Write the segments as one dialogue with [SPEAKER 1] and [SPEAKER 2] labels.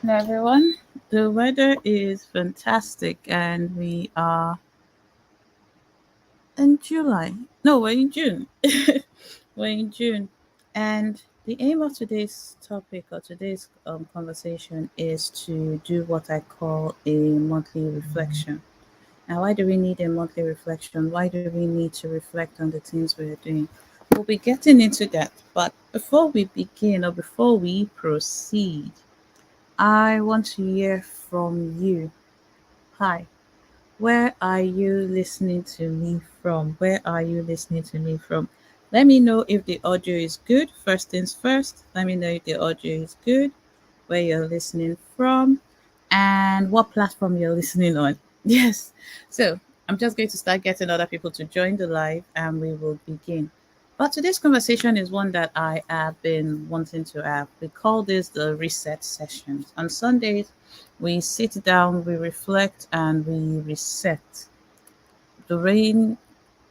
[SPEAKER 1] Hello, everyone. The weather is fantastic, and we are in July. No, we're in June. We're in June. And the aim of today's topic or today's conversation is to do what I call a monthly reflection. Now, why do we need a monthly reflection? Why do we need to reflect on the things we're doing? We'll be getting into that. But before we begin or before we proceed, I want to hear from you. Hi, where are you listening to me from? Where are you listening to me from? Let me know if the audio is good. First things first, let me know if the audio is good, where you're listening from, and what platform you're listening on. Yes. So I'm just going to start getting other people to join the live and we will begin. But today's conversation is one that I have been wanting to have. We call this the reset sessions. On Sundays, we sit down, we reflect, and we reset. The reign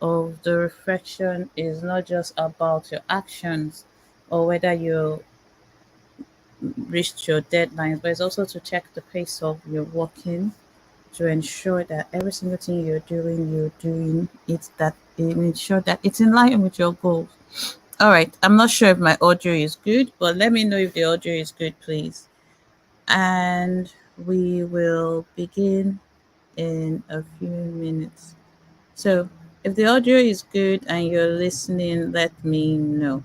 [SPEAKER 1] of the reflection is not just about your actions or whether you reached your deadlines, but it's also to check the pace of your working to ensure that every single thing you're doing it that ensure that it's in line with your goals. All right, I'm not sure if my audio is good, but let me know if the audio is good, please. And we will begin in a few minutes. So, if the audio is good and you're listening, let me know.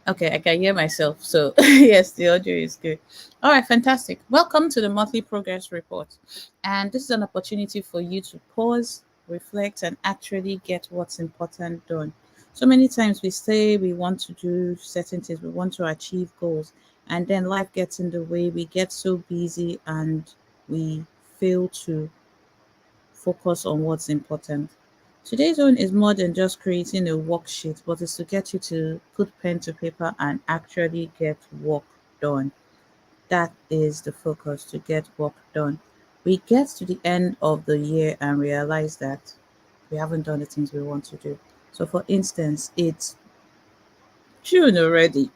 [SPEAKER 1] Okay, I can hear myself. So, yes, the audio is good. All right, fantastic. Welcome to the monthly progress report. And this is an opportunity for you to pause, reflect, and actually get what's important done. So many times we say we want to do certain things, we want to achieve goals, and then life gets in the way. We get so busy and we fail to focus on what's important. Today's one is more than just creating a worksheet, but it's to get you to put pen to paper and actually get work done. That is the focus, to get work done. We get to the end of the year and realize that we haven't done the things we want to do. So, for instance, it's June already.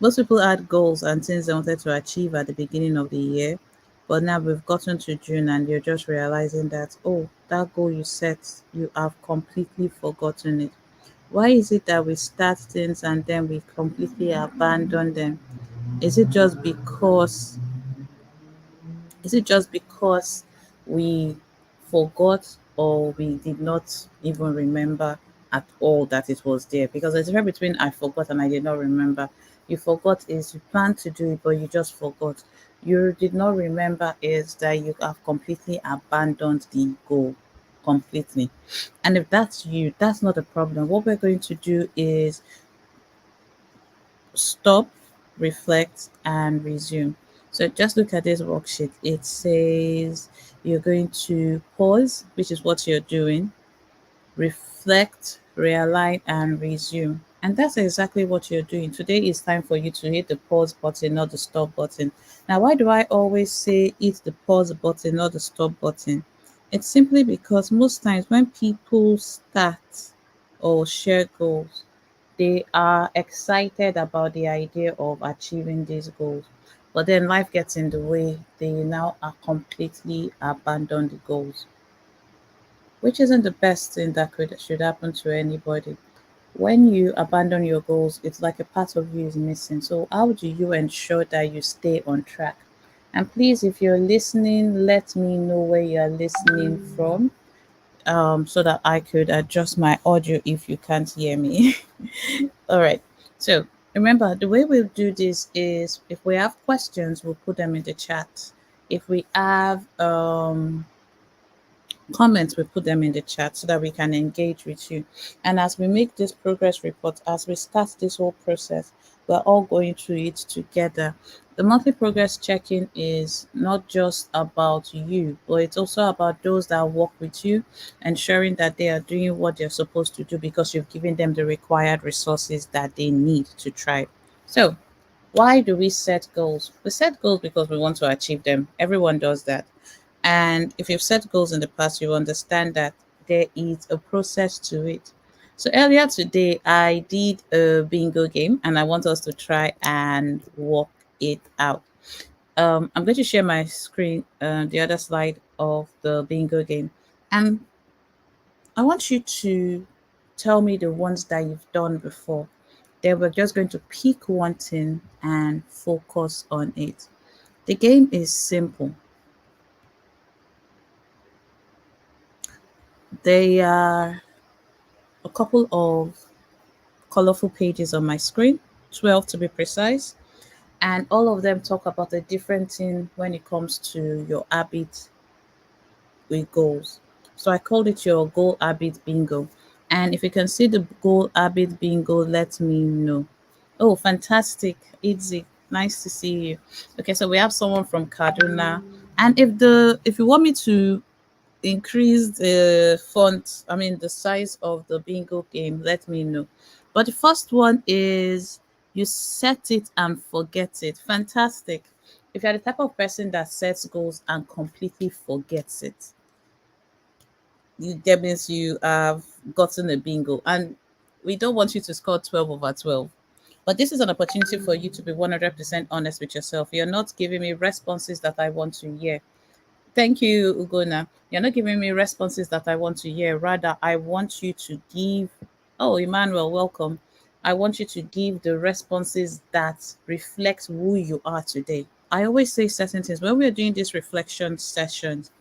[SPEAKER 1] Most people had goals and things they wanted to achieve at the beginning of the year, but now we've gotten to June and you're just realizing that, oh, that goal you set, you have completely forgotten it. Why is it that we start things and then we completely abandon them? Is it just because is it just because we forgot or we did not even remember at all that it was there? Because there's a difference between I forgot and I did not remember. You forgot is you planned to do it, but you just forgot. You did not remember is that you have completely abandoned the goal completely. And if that's you, that's not a problem. What we're going to do is stop, reflect, and resume. So just look at this worksheet. It says you're going to pause, which is what you're doing, reflect, realign, and resume. And that's exactly what you're doing. Today is time for you to hit the pause button, not the stop button. Now, why do I always say hit the pause button, not the stop button? It's simply because most times when people start or share goals, they are excited about the idea of achieving these goals. But then life gets in the way. They now are completely abandon the goals, which isn't the best thing that could should happen to anybody. When you abandon your goals, it's like a part of you is missing. So how do you ensure that you stay on track? And please, if you're listening, let me know where you're listening from, so that I could adjust my audio if you can't hear me. All right. So remember, the way we'll do this is if we have questions, we'll put them in the chat. If we have comments, we put them in the chat so that we can engage with you. And as we make this progress report, as we start this whole process, we're all going through it together. The monthly progress check-in is not just about you, but it's also about those that work with you, ensuring that they are doing what they're supposed to do because you've given them the required resources that they need to thrive. So, why do we set goals? We set goals because we want to achieve them. Everyone does that. And if you've set goals in the past, you understand that There is a process to it. So earlier today, I did a bingo game, and I want us to try and work it out. I'm going to share my screen, the other slide of the bingo game, and I want you to tell me the ones that you've done before. Then we're just going to pick one thing and focus on it. The game is simple. There are a couple of colorful pages on my screen, 12 to be precise, and all of them talk about a different thing when it comes to your habit with goals. So I called it your goal habit bingo. And if you can see the goal habit bingo, let me know. Oh, fantastic. Easy. Nice to see you. Okay, so we have someone from Kaduna. And if you want me to increase the font, I mean the size of the bingo game, let me know. But the first one is you set it and forget it. Fantastic. If you're the type of person that sets goals and completely forgets it, that means you have gotten a bingo. And we don't want you to score 12 over 12. But this is an opportunity for you to be 100% honest with yourself. You're not giving me responses that I want to hear. Thank you, Ugona. You're not giving me responses that I want to hear. Rather, I want you to give. Oh, Emmanuel, welcome. I want you to give the responses that reflect who you are today. I always say certain things when we're doing these reflection sessions.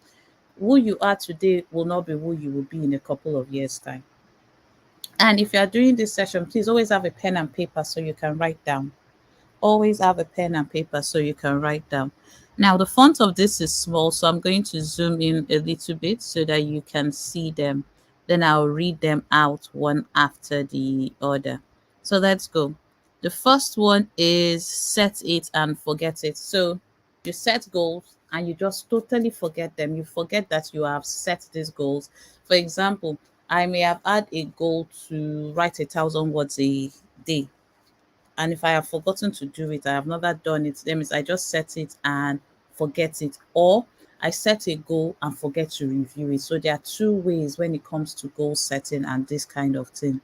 [SPEAKER 1] Who you are today will not be who you will be in a couple of years' time. And if you are doing this session, please always have a pen and paper so you can write down. Always have a pen and paper so you can write down. Now, the font of this is small, so I'm going to zoom in a little bit so that you can see them. Then I'll read them out one after the other. So let's go. The first one is set it and forget it. So you set goals and you just totally forget them. You forget that you have set these goals. For example, I may have had a goal to write 1,000 words a day, and if I have forgotten to do it, I have never done it, that means I just set it and forget it. Or I set a goal and forget to review it. So there are two ways when it comes to goal setting and this kind of thing.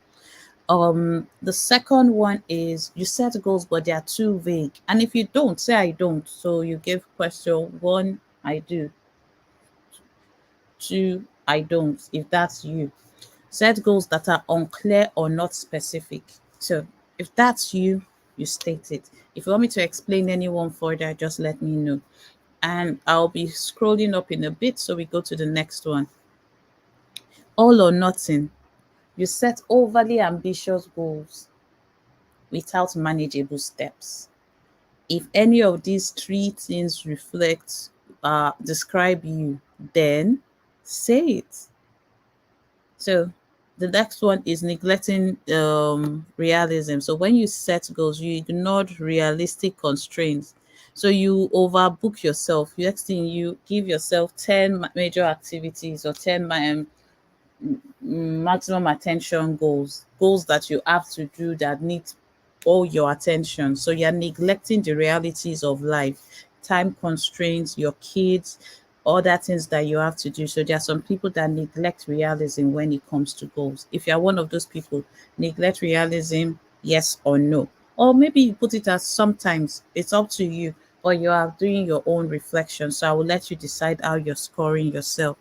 [SPEAKER 1] The second one is you set goals, but they are too vague. And if you don't, say I don't. So you give question one, I do, two, I don't, if that's you. Set goals that are unclear or not specific. So if that's you, you state it. If you want me to explain anyone further, just let me know. And I'll be scrolling up in a bit so we go to the next one. All or nothing. You set overly ambitious goals without manageable steps. If any of these three things reflect, describe you, then say it. So the next one is neglecting realism. So when you set goals, you ignored realistic constraints. So you overbook yourself. Next thing, you give yourself 10 major activities or 10 maximum attention goals that you have to do that need all your attention. So you're neglecting the realities of life, time constraints, your kids, other things that you have to do. So there are some people that neglect realism when it comes to goals. If you're one of those people, neglect realism, yes or no. Or maybe you put it as sometimes, it's up to you, or you are doing your own reflection. So I will let you decide how you're scoring yourself.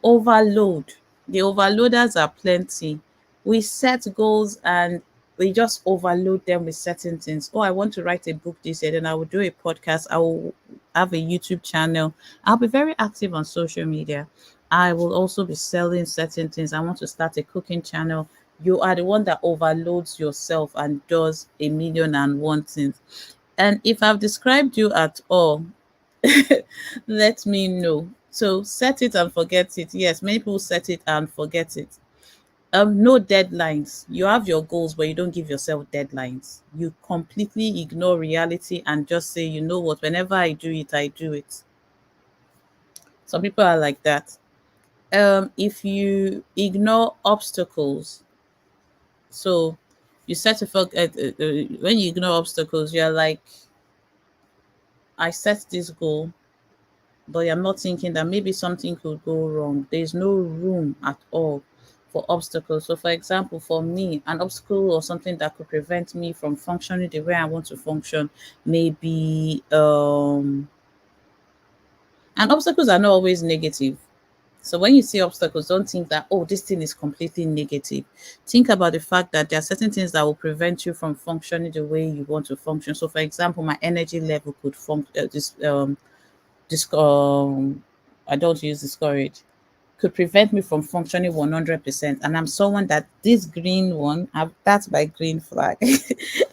[SPEAKER 1] Overload. The overloaders are plenty. We set goals and we just overload them with certain things. Oh, I want to write a book this year, then I will do a podcast. I will have a YouTube channel. I'll be very active on social media. I will also be selling certain things. I want to start a cooking channel. You are the one that overloads yourself and does a million and one things. And if I've described you at all, let me know. So set it and forget it. Yes, many people set it and forget it. No deadlines. You have your goals, but you don't give yourself deadlines. You completely ignore reality and just say, you know what, whenever I do it, I do it. Some people are like that. If you ignore obstacles, so you set to forget when you ignore obstacles, you're like, I set this goal, but you're not thinking that maybe something could go wrong. There's no room at all for obstacles. So, for example, for me, an obstacle or something that could prevent me from functioning the way I want to function, maybe and obstacles are not always negative. So when you see obstacles, don't think that, oh, this thing is completely negative. Think about the fact that there are certain things that will prevent you from functioning the way you want to function. So, for example, my energy level could this I don't use discourage, could prevent me from functioning 100%. And I'm someone that this green one, that's my green flag.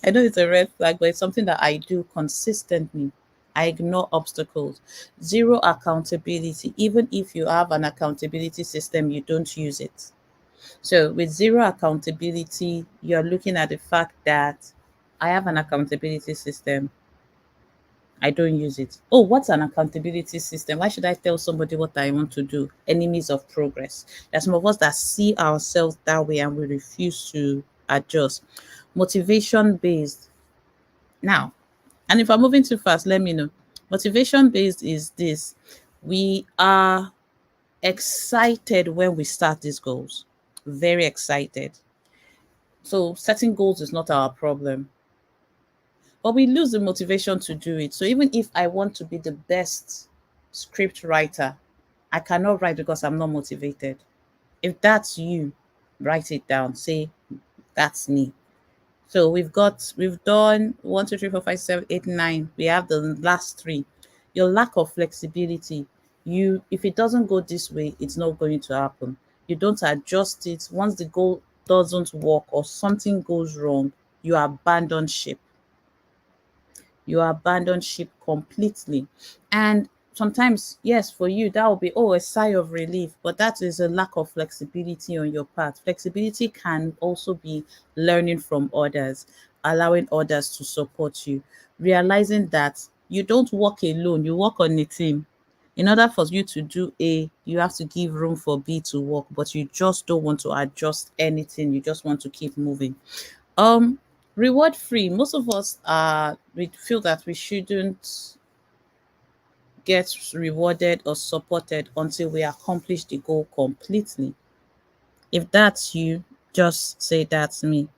[SPEAKER 1] I know it's a red flag, but it's something that I do consistently. I ignore obstacles. Zero accountability. Even if you have an accountability system, you don't use it. So, with zero accountability, you're looking at the fact that I have an accountability system. I don't use it. Oh, what's an accountability system? Why should I tell somebody what I want to do? Enemies of progress. There's some of us that see ourselves that way and we refuse to adjust. Motivation based. Now, and if I'm moving too fast, let me know. Motivation based is this: we are excited when we start these goals, very excited. So, setting goals is not our problem, but we lose the motivation to do it. So even if I want to be the best script writer, I cannot write because I'm not motivated. If that's you, write it down. Say, that's me. So we've done 1, 2, 3, 4, 5, 6, 7, 8, 9. We have the last three. Your lack of flexibility. You if it doesn't go this way, it's not going to happen. You don't adjust it. Once the goal doesn't work or something goes wrong, you abandon ship. You abandon ship completely. And sometimes, yes, for you, that will be, oh, a sigh of relief, but that is a lack of flexibility on your part. Flexibility can also be learning from others, allowing others to support you, realizing that you don't work alone, you work on a team. In order for you to do A, you have to give room for B to work, but you just don't want to adjust anything. You just want to keep moving. um, Reward free. Most of us we feel that we shouldn't get rewarded or supported until we accomplish the goal completely. If that's you, just say that's me.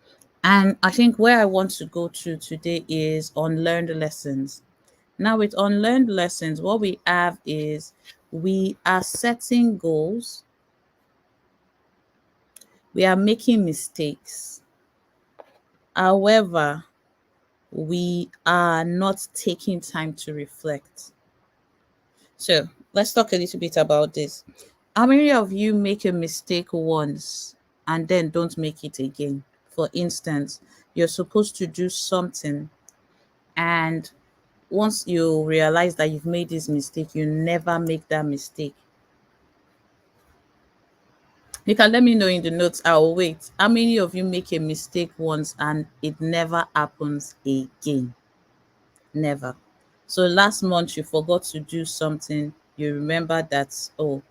[SPEAKER 1] And I think where I want to go to today is unlearned lessons. Now, with unlearned lessons, what we have is we are setting goals, we are making mistakes. However, we are not taking time to reflect. So let's talk a little bit about this. How many of you make a mistake once and then don't make it again? For instance, you're supposed to do something, and once you realize that you've made this mistake, you never make that mistake. You can let me know in the notes. I'll wait. How many of you make a mistake once and it never happens again? Never. So last month you forgot to do something. You remember that, oh,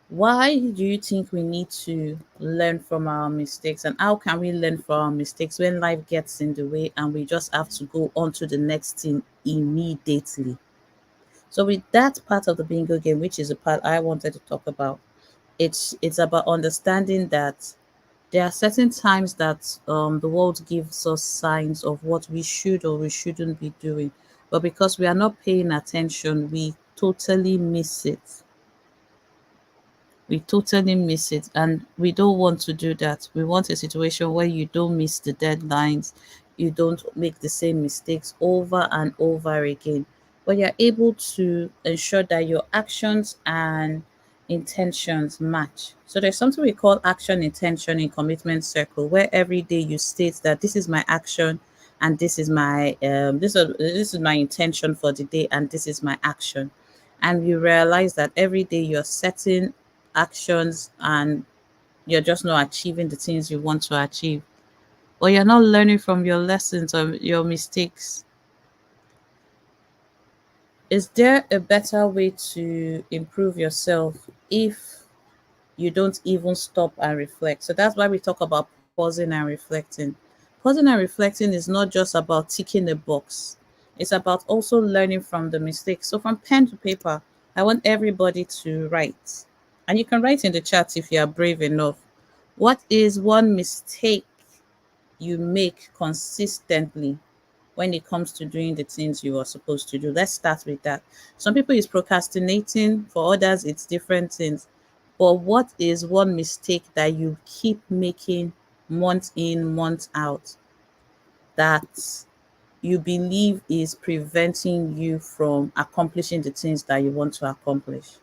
[SPEAKER 1] why do you think we need to learn from our mistakes? And how can we learn from our mistakes when life gets in the way and we just have to go on to the next thing immediately? So with that part of the bingo game, which is the part I wanted to talk about, it's about understanding that there are certain times that the world gives us signs of what we should or we shouldn't be doing. But because we are not paying attention, we totally miss it. We totally miss it. And we don't want to do that. We want a situation where you don't miss the deadlines, you don't make the same mistakes over and over again, but you're able to ensure that your actions and intentions match. So there's something we call action intention in commitment circle, where every day you state that this is my action and this is my intention for the day and this is my action. And you realize that every day you're setting actions and you're just not achieving the things you want to achieve, or you're not learning from your lessons or your mistakes. Is there a better way to improve yourself if you don't even stop and reflect? So that's why we talk about pausing and reflecting. Pausing and reflecting is not just about ticking a box. It's about also learning from the mistakes. So from pen to paper, I want everybody to write. And you can write in the chat if you are brave enough. What is one mistake you make consistently when it comes to doing the things you are supposed to do? Let's start with that. Some people is procrastinating, for others it's different things. But what is one mistake that you keep making month in, month out that you believe is preventing you from accomplishing the things that you want to accomplish?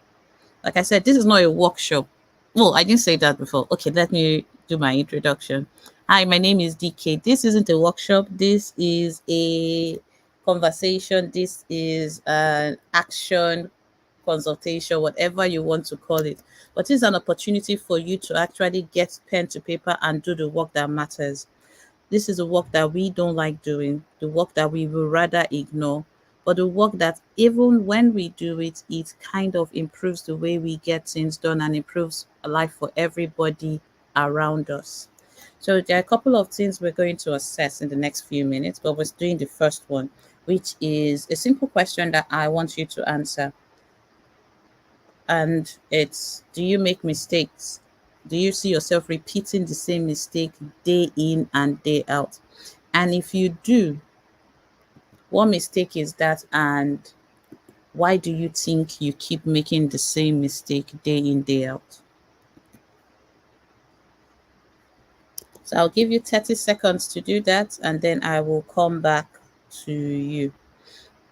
[SPEAKER 1] Like I said, this is not a workshop. Well, I didn't say that before. Okay, let me do my introduction. Hi, my name is DK. This isn't a workshop. This is a conversation. This is an action consultation, whatever you want to call it. But it's an opportunity for you to actually get pen to paper and do the work that matters. This is the work that we don't like doing, the work that we will rather ignore, but the work that even when we do it, it kind of improves the way we get things done and improves life for everybody around us. So there are a couple of things we're going to assess in the next few minutes, but we're doing the first one, which is a simple question that I want you to answer. And it's, do you make mistakes? Do you see yourself repeating the same mistake day in and day out? And if you do, what mistake is that? And why do you think you keep making the same mistake day in, day out? So I'll give you 30 seconds to do that, and then I will come back to you.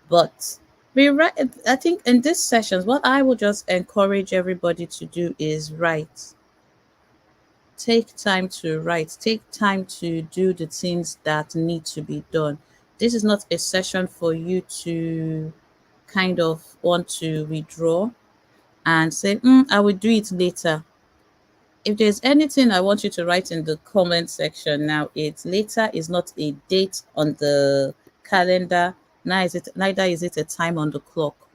[SPEAKER 1] But we write, I think in these sessions, what I will just encourage everybody to do is write. Take time to write. Take time to do the things that need to be done. This is not a session for you to kind of want to withdraw and say, I will do it later. If there's anything I want you to write in the comment section now, it's later is not a date on the calendar, neither is it a time on the clock.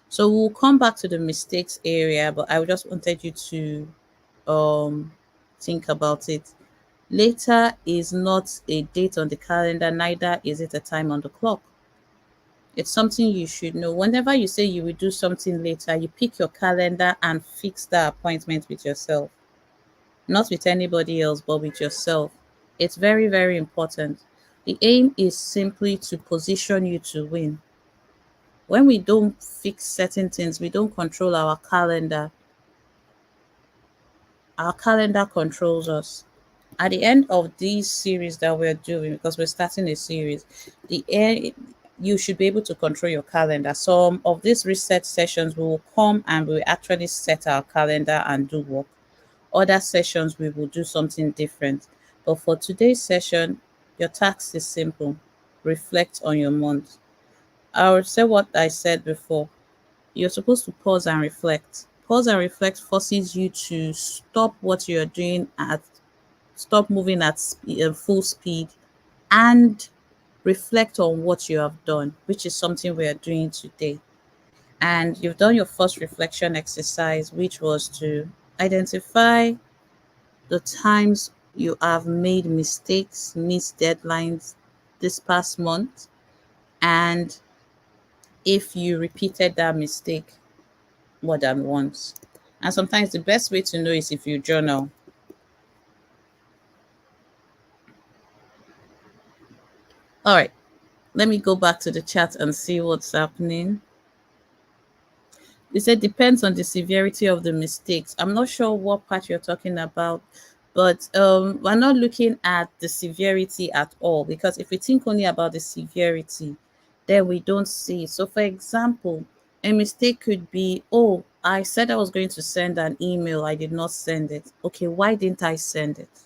[SPEAKER 1] So we'll come back to the mistakes area, but I just wanted you to think about it. Later is not a date on the calendar, neither is it a time on the clock. It's something you should know. Whenever you say you will do something later, you pick your calendar and fix the appointment with yourself, not with anybody else, but with yourself. It's very, very important. The aim is simply to position you to win. When we don't fix certain things, we don't control our calendar. Our calendar controls us. At the end of this series that we're doing, because we're starting a series, the end, you should be able to control your calendar. Some of these research sessions we will come and we will actually set our calendar and do work. Other sessions we will do something different. But for today's session, your task is simple. Reflect on your month. I'll say what I said before. You're supposed to pause and reflect. Pause and reflect forces you to stop what you're doing at stop moving at full speed and reflect on what you have done, which is something we are doing today. And you've done your first reflection exercise, which was to identify the times you have made mistakes, missed deadlines this past month, and if you repeated that mistake more than once. And sometimes the best way to know is if you journal. All right, let me go back to the chat and see what's happening. You said depends on the severity of the mistakes. I'm not sure what part you're talking about, but we're not looking at the severity at all, because if we think only about the severity, then we don't see it. So, for example, a mistake could be, oh, I said I was going to send an email, I did not send it. Okay, why didn't I send it?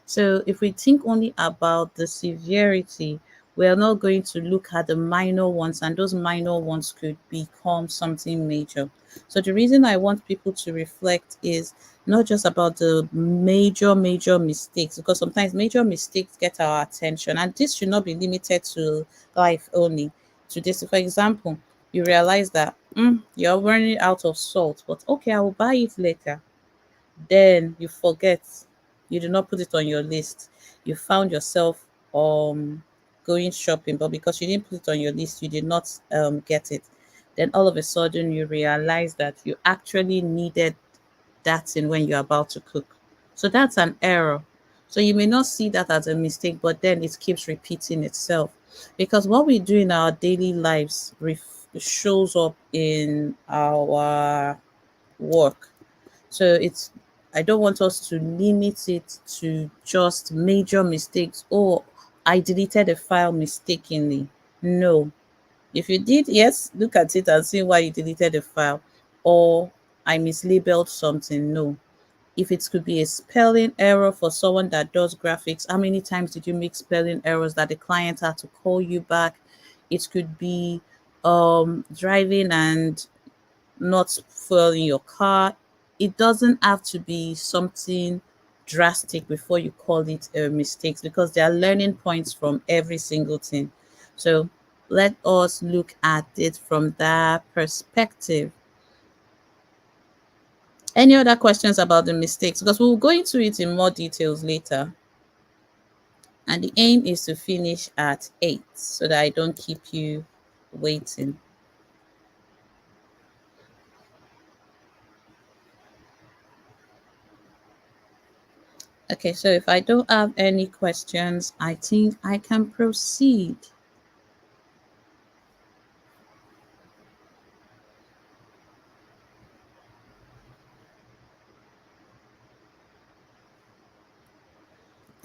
[SPEAKER 1] So if we think only about the severity, we are not going to look at the minor ones, and those minor ones could become something major. So the reason I want people to reflect is not just about the major mistakes, because sometimes major mistakes get our attention, and this should not be limited to life only. To this, for example, you realize that you're running out of salt, but okay, I will buy it later. Then you forget, you do not put it on your list. You found yourself going shopping, but because you didn't put it on your list, you did not get it. Then all of a sudden you realize that you actually needed that thing when you're about to cook. So that's an error. So you may not see that as a mistake, but then it keeps repeating itself. Because what we do in our daily lives shows up in our work. So I don't want us to limit it to just major mistakes. Oh, I deleted a file mistakenly. No. If you did, yes, look at it and see why you deleted a file. Or I mislabeled something. No. If it could be a spelling error for someone that does graphics, how many times did you make spelling errors that the client had to call you back? It could be driving and not fueling your car. It doesn't have to be something drastic before you call it a mistake, because there are learning points from every single thing. So let us look at it from that perspective. Any other questions about the mistakes? Because we'll go into it in more details later. And the aim is to finish at 8 so that I don't keep you waiting. Okay, so if I don't have any questions, I think I can proceed.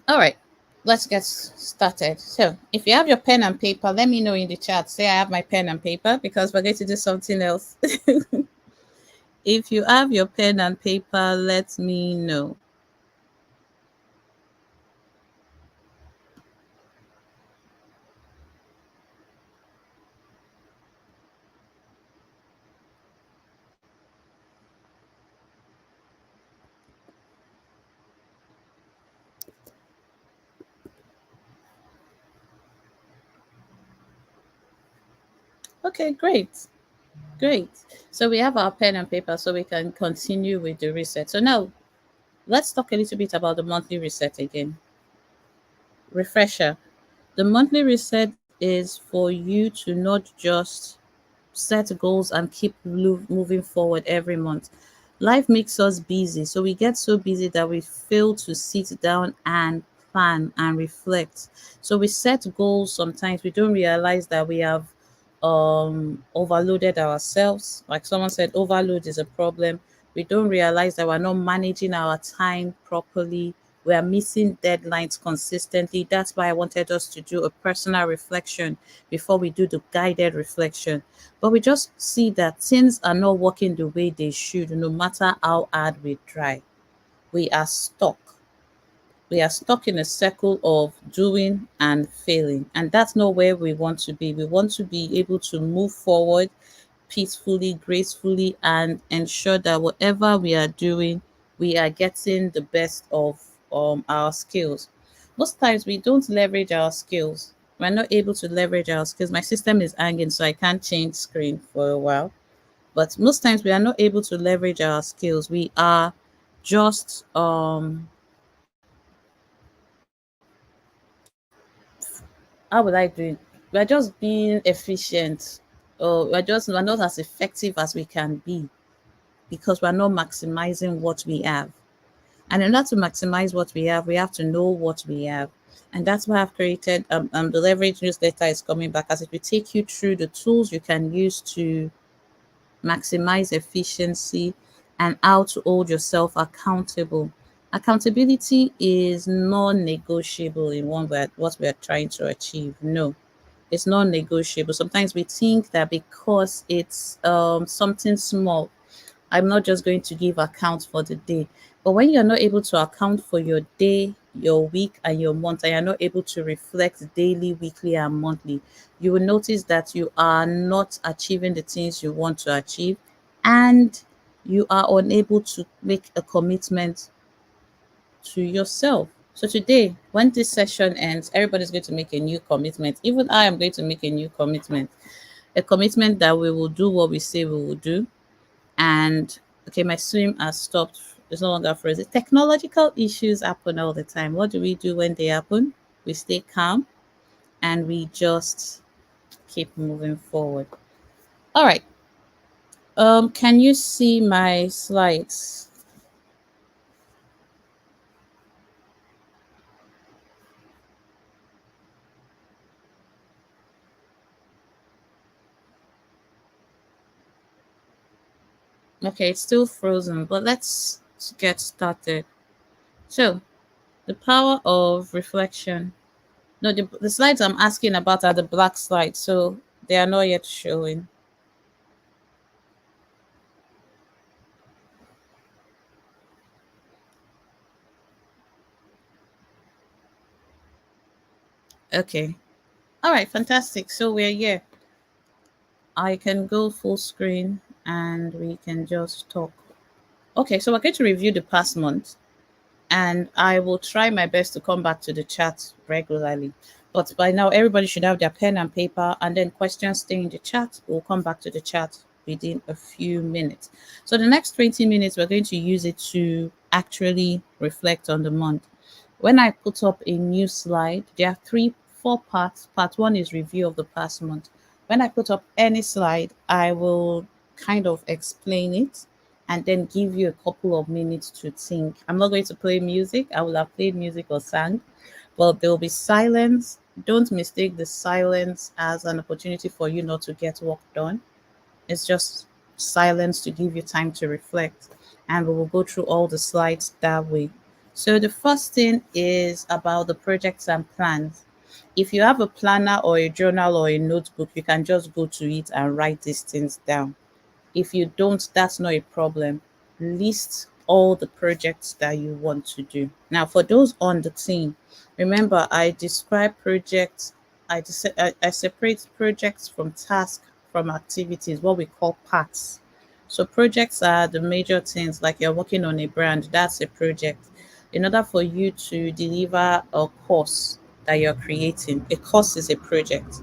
[SPEAKER 1] All right, let's get started. So, if you have your pen and paper, let me know in the chat. Say I have my pen and paper, because we're going to do something else. If you have your pen and paper, let me know. Okay, great. Great. So we have our pen and paper so we can continue with the reset. So now let's talk a little bit about the monthly reset again. Refresher. The monthly reset is for you to not just set goals and keep moving forward every month. Life makes us busy, so we get so busy that we fail to sit down and plan and reflect. So we set goals, sometimes we don't realize that we have overloaded ourselves. Like someone said, overload is a problem. We don't realize that we're not managing our time properly. We are missing deadlines consistently. That's why I wanted us to do a personal reflection before we do the guided reflection. But we just see that things are not working the way they should, no matter how hard we try. We are stuck. We are stuck in a circle of doing and failing. And that's not where we want to be. We want to be able to move forward peacefully, gracefully, and ensure that whatever we are doing, we are getting the best of our skills. Most times we don't leverage our skills. We're not able to leverage our skills. My system is hanging, so I can't change screen for a while. But most times we are not able to leverage our skills. We are just how would I do it? We're just being efficient, or we're not as effective as we can be, because we're not maximizing what we have. And in order to maximize what we have to know what we have. And that's why I've created the leverage newsletter is coming back, as it will take you through the tools you can use to maximize efficiency and how to hold yourself accountable. Accountability is non-negotiable in what we are trying to achieve. No, it's non-negotiable. Sometimes we think that because it's something small, I'm not just going to give account for the day. But when you're not able to account for your day, your week, and your month, and you're not able to reflect daily, weekly, and monthly, you will notice that you are not achieving the things you want to achieve, and you are unable to make a commitment to yourself. So today, when this session ends, everybody's going to make a new commitment. Even I am going to make a new commitment. A commitment that we will do what we say we will do. And okay, my swim has stopped. It's no longer frozen. Technological issues happen all the time. What do we do when they happen? We stay calm, and we just keep moving forward. All right. Can you see my slides? Okay, it's still frozen, but let's get started. So, the power of reflection. No, the slides I'm asking about are the black slides, so they are not yet showing. Okay. All right, fantastic. So we're here. I can go full screen and we can just talk. Okay, so we're going to review the past month, and I will try my best to come back to the chat regularly. But by now, everybody should have their pen and paper, and then questions stay in the chat. We'll come back to the chat within a few minutes. So, the next 20 minutes, we're going to use it to actually reflect on the month. When I put up a new slide, there are four parts. Part one is review of the past month. When I put up any slide, I will kind of explain it and then give you a couple of minutes to think. I'm not going to play music. I will have played music or sang, but there will be silence. Don't mistake the silence as an opportunity for you not to get work done. It's just silence to give you time to reflect. And we will go through all the slides that way. So the first thing is about the projects and plans. If you have a planner or a journal or a notebook, you can just go to it and write these things down. If you don't, that's not a problem. List all the projects that you want to do. Now, for those on the team, remember I describe projects, I separate projects from tasks, from activities, what we call parts. So, projects are the major things like you're working on a brand, that's a project. In order for you to deliver a course that you're creating, a course is a project.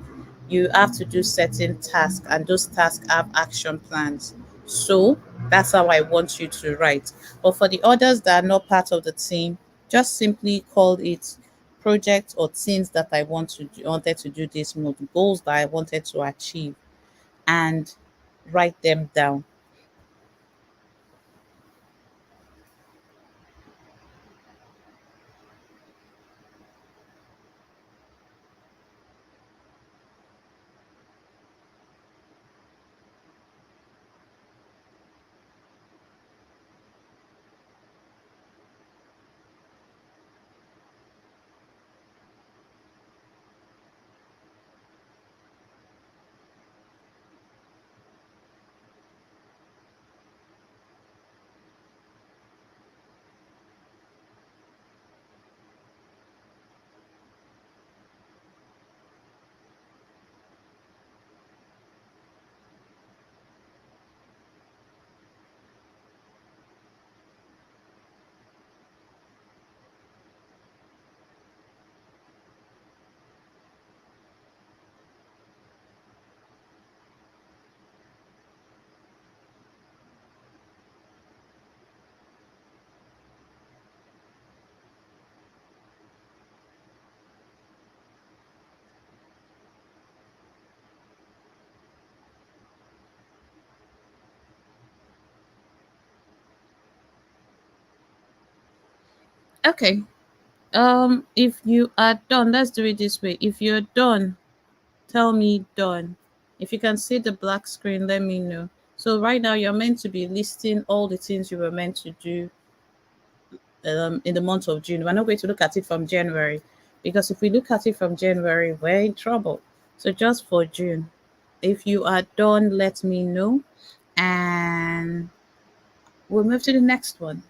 [SPEAKER 1] You have to do certain tasks, and those tasks have action plans. So that's how I want you to write. But for the others that are not part of the team, just simply call it projects or things that I wanted to do this month, goals that I wanted to achieve, and write them down. Okay. If you are done, let's do it this way. If you're done, tell me done. If you can see the black screen, let me know. So right now you're meant to be listing all the things you were meant to do in the month of June. We're not going to look at it from January, because if we look at it from January, we're in trouble. So just for June, if you are done, let me know, and we'll move to the next one.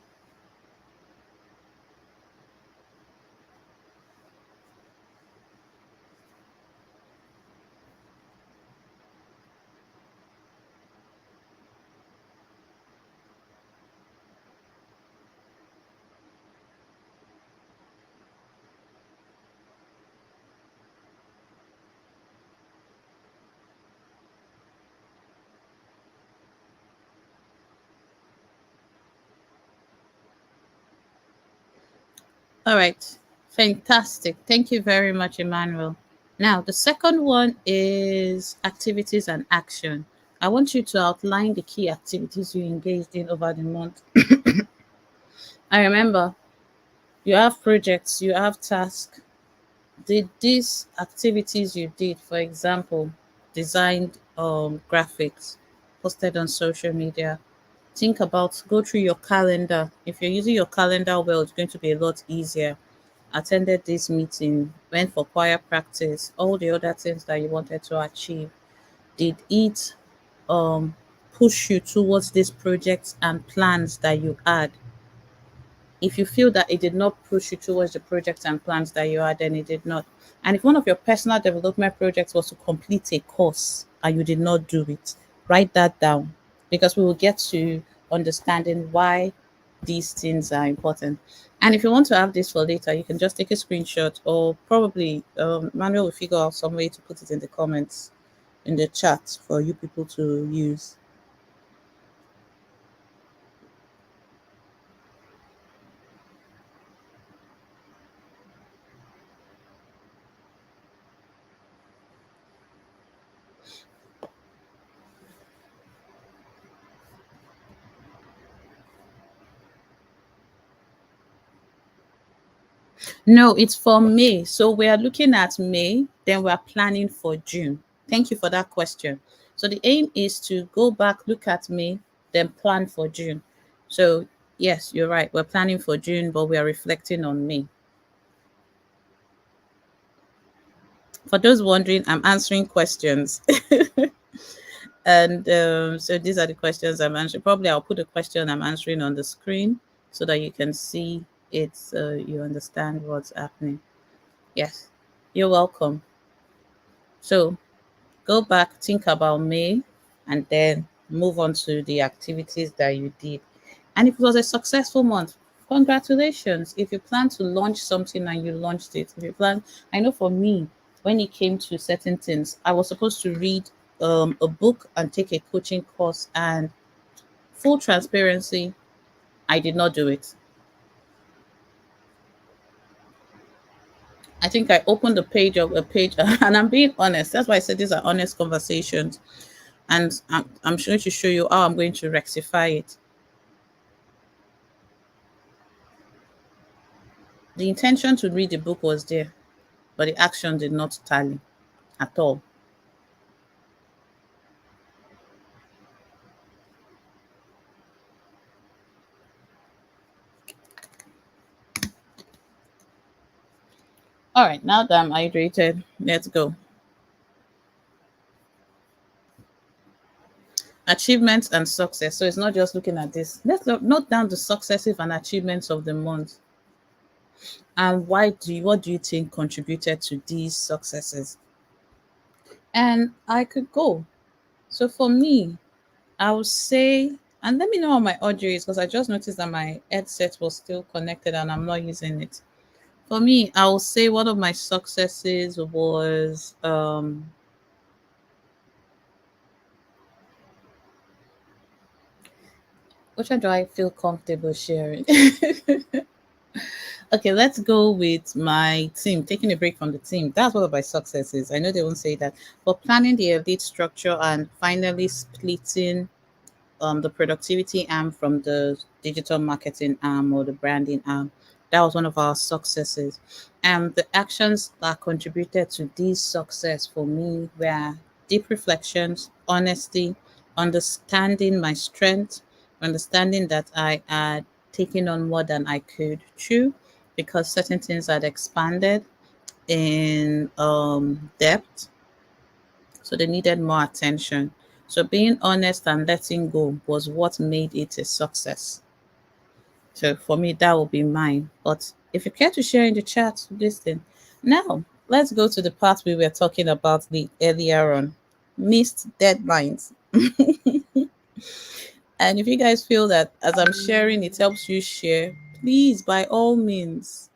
[SPEAKER 1] All right, fantastic. Thank you very much, Emmanuel. Now, the second one is activities and action. I want you to outline the key activities you engaged in over the month. I remember you have projects, you have tasks. Did these activities you did, for example, designed graphics, posted on social media, think about, go through your calendar. If you're using your calendar well, it's going to be a lot easier. Attended this meeting, went for choir practice, all the other things that you wanted to achieve. Did it um push you towards these projects and plans that you had? If you feel that it did not push you towards the projects and plans that you had, then it did not. And if one of your personal development projects was to complete a course and you did not do it, write that down, because we will get to understanding why these things are important. And if you want to have this for later, you can just take a screenshot, or probably Manuel will figure out some way to put it in the comments in the chat for you people to use. No, it's for May. So we are looking at May, then we are planning for June. Thank you for that question. So the aim is to go back, look at May, then plan for June. So yes, you're right. We're planning for June, but we are reflecting on May. For those wondering, I'm answering questions. And so these are the questions I'm answering. Probably I'll put the question I'm answering on the screen so that you can see it, so you understand what's happening. Yes, you're welcome. So go back, think about May, and then move on to the activities that you did. And if it was a successful month, congratulations. If you plan to launch something and you launched it, if you plan, I know for me, when it came to certain things, I was supposed to read a book and take a coaching course, and full transparency, I did not do it. I think I opened the page of a page, and I'm being honest. That's why I said these are honest conversations, and I'm going to show you how I'm going to rectify it. The intention to read the book was there, but the action did not tally at all. All right, now that I'm hydrated, let's go. Achievements and success. So it's not just looking at this. Let's note down the successes and achievements of the month. And what do you think contributed to these successes? And I could go. So for me, I would say, and let me know how my audio is, because I just noticed that my headset was still connected and I'm not using it. For me, I will say one of my successes was which one do I feel comfortable sharing? Okay, let's go with my team. Taking a break from the team. That's one of my successes. I know they won't say that, but planning the elite structure and finally splitting the productivity arm from the digital marketing arm or the branding arm. That was one of our successes. And the actions that contributed to this success for me were deep reflections, honesty, understanding my strength, understanding that I had taken on more than I could chew because certain things had expanded in depth, so they needed more attention. So being honest and letting go was what made it a success. So for me, that will be mine. But if you care to share in the chat, listen. Now, let's go to the part we were talking about the earlier on. Missed deadlines. And if you guys feel that as I'm sharing, it helps you share, please, by all means,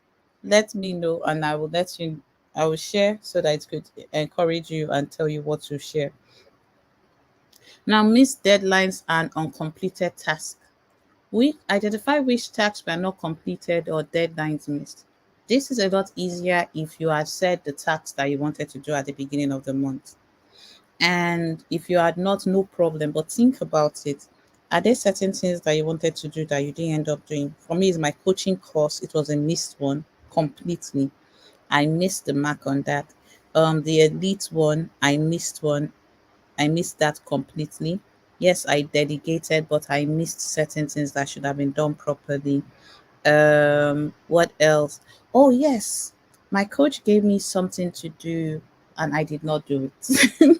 [SPEAKER 1] let me know and I will share so that it could encourage you and tell you what to share. Now, missed deadlines and uncompleted tasks. We identify which tasks were not completed or deadlines missed. This is a lot easier if you had set the tasks that you wanted to do at the beginning of the month. And if you had not, no problem. But think about it. Are there certain things that you wanted to do that you didn't end up doing? For me, it's my coaching course. It was a missed one completely. I missed the mark on that. The elite one, I missed one. I missed that completely. Yes, I dedicated, but I missed certain things that should have been done properly. What else? Oh yes, my coach gave me something to do and I did not do it.